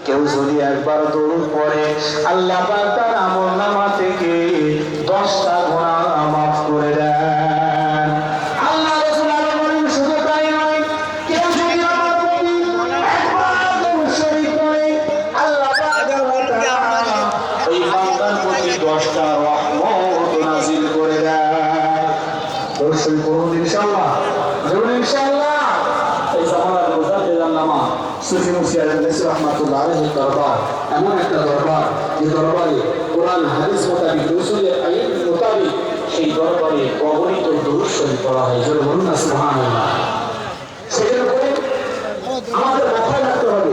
কেউ যদি একবার দরুদ পড়ে আল্লাহ পাক তার আমলনামা থেকে 10টা গুনাহ মাফ করে দেন। আল্লাহ রাসূল বলেন শুধু তাই নয়, কেউ যদি আমার প্রতি একবার দরুদ শরীফ পড়ে আল্লাহ পাক ওই বান্দার প্রতি 10টা রহমত নাযিল করে দেন। দরুদ শরীফ পড়ুন ইনশাআল্লাহ, জরুর ইনশাআল্লাহ। এই জামানার মুজাদ্দিদ আল্লামা সুফি মুফতি আল-দেশি রাহমাতুল্লাহ আলাইহির দরবার এমন একটা দরবার, যে দরবারে কোরআন হাদিস মোতাবেক রাসূলের আইন মোতাবেক সেই দরবারে অগণিত দরুদ শরীফ পড়া হয়। জোরে বলুন না সুবহানাল্লাহ। সেটার উপরে আমাদের মাথায় রাখতে হবে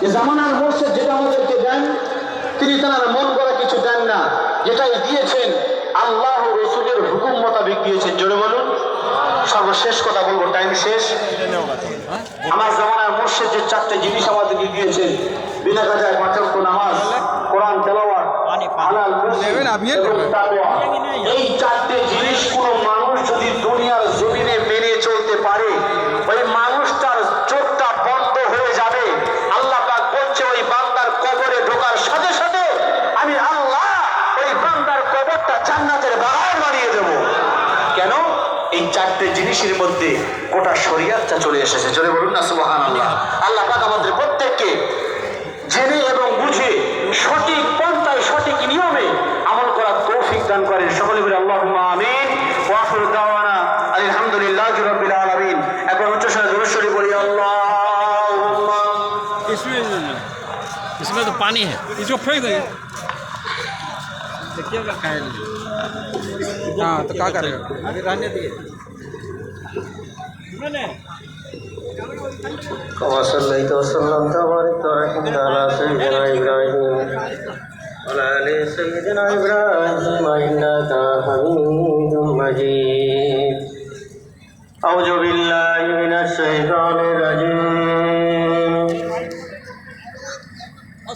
যে জামানার মুর্শিদ যেটা আমাদেরকে দেন, তিনি তার মন করা কিছু দেন না, যেটাই দিয়েছেন আল্লাহ ও রাসূলের হুকুম মোতাবেক দিয়েছেন। জোরে বলুন। সর্বশেষ কথা বলবো, টাইম শেষ। আমার জামানার মুর্শিদ যে 4টে জিনিস আমাদেরকে দিয়েছেন, বিনা কাজায় 5 ওয়াক্ত নামাজ, কোরআন তেলাওয়াত, হালাল এবং তাকওয়া, এই 4টে জিনিস কোন মানুষ যদি দুনিয়ার জমিনে মেনে চলতে পারে, ওই মানুষটার চোখটা বন্ধ হয়ে যাবে। আল্লাহ পাক বলছে ওই বান্দার কবরে ঢোকার সাথে সাথে আমি আল্লাহ ওই বান্দার কবরটা জান্নাতের বাগান বানিয়ে দেব। কেন? এই 4টে জিনিসের মধ্যে গোটা শরীয়তটা চলে এসেছে। জোরে বলুন না সুবহানাল্লাহ। আল্লাহ পাক আমাদের প্রত্যেককে জেনে এবং বুঝে সঠিক পন্থায় সঠিক নিয়মে আমল করার তৌফিক দান করেন। সকলে বলি আল্লাহুম্মা আমিন। ওয়া আখিরু দাওয়ানা আলহামদুলিল্লাহি রাব্বিল আলামিন। এখন উচ্চস্বরে দরুদ শরীফ বলি আল্লাহুম্মা। इसमें तो पानी है, इसको फेंक देंगे। देखिएगा खाएगा। हाँ तो क्या करेगा? अभी रहने दिए। كما صليت وسلمت وباركت ورحمت على سيدنا إبراهيم وعلى آل سيدنا إبراهيم إنك حميد مجيد. أعوذ بالله من الشيطان الرجيم.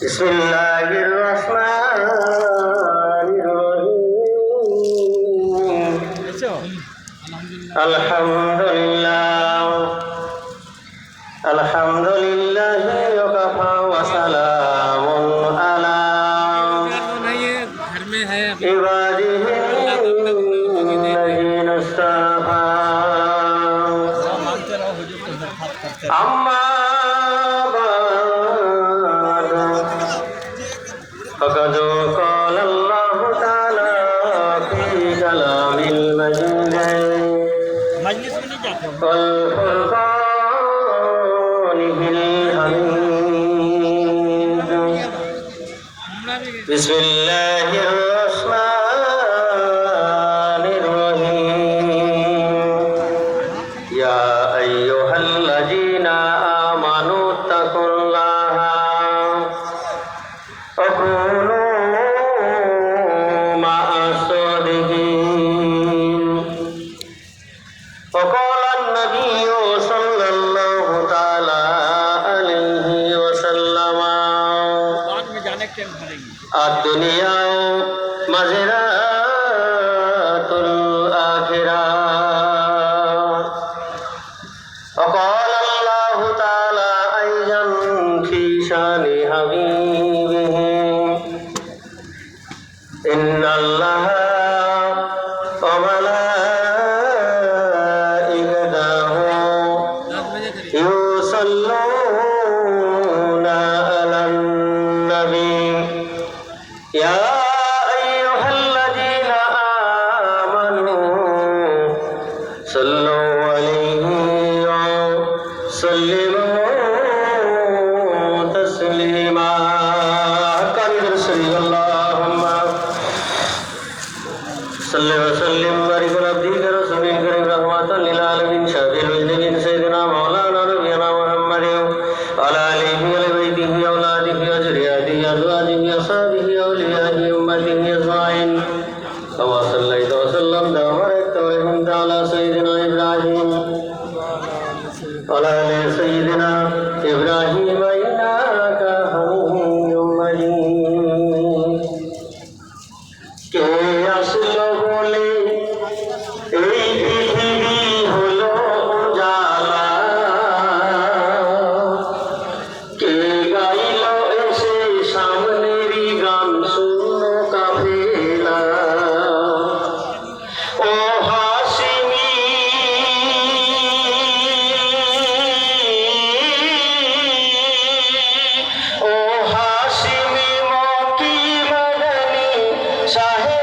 بسم الله الرحمن الرحيم. الحمد لله الحمد لله وكفى وسلام على عباده الذين اصطفى. أما بعد فقد قال الله تعالى في كلام المجيد والفرقانه الحميد. بسم الله الرحمن الرحيم. يا أيها الذين آمنوا اتقوا الله وكونوا مع الصادقين. وقال النبي صلى الله تعالى عليه وسلم الدنيا مزرعة الآخرة. وقال الله تعالى أيضا في شان حبيبه إن الله وملائكته يصلون على النبي يا أيها الذين آمنوا صلوا عليه وسلموا تسليما. اللهم صل وسلم وبارك على عبدك ورسولك رحمة للعالمين شافي المذنبين سيدنا مولانا نبينا محمد وعلى آله وبيته وأولاده وذريته وأزواجه وأصحابه وأوليائه শাহে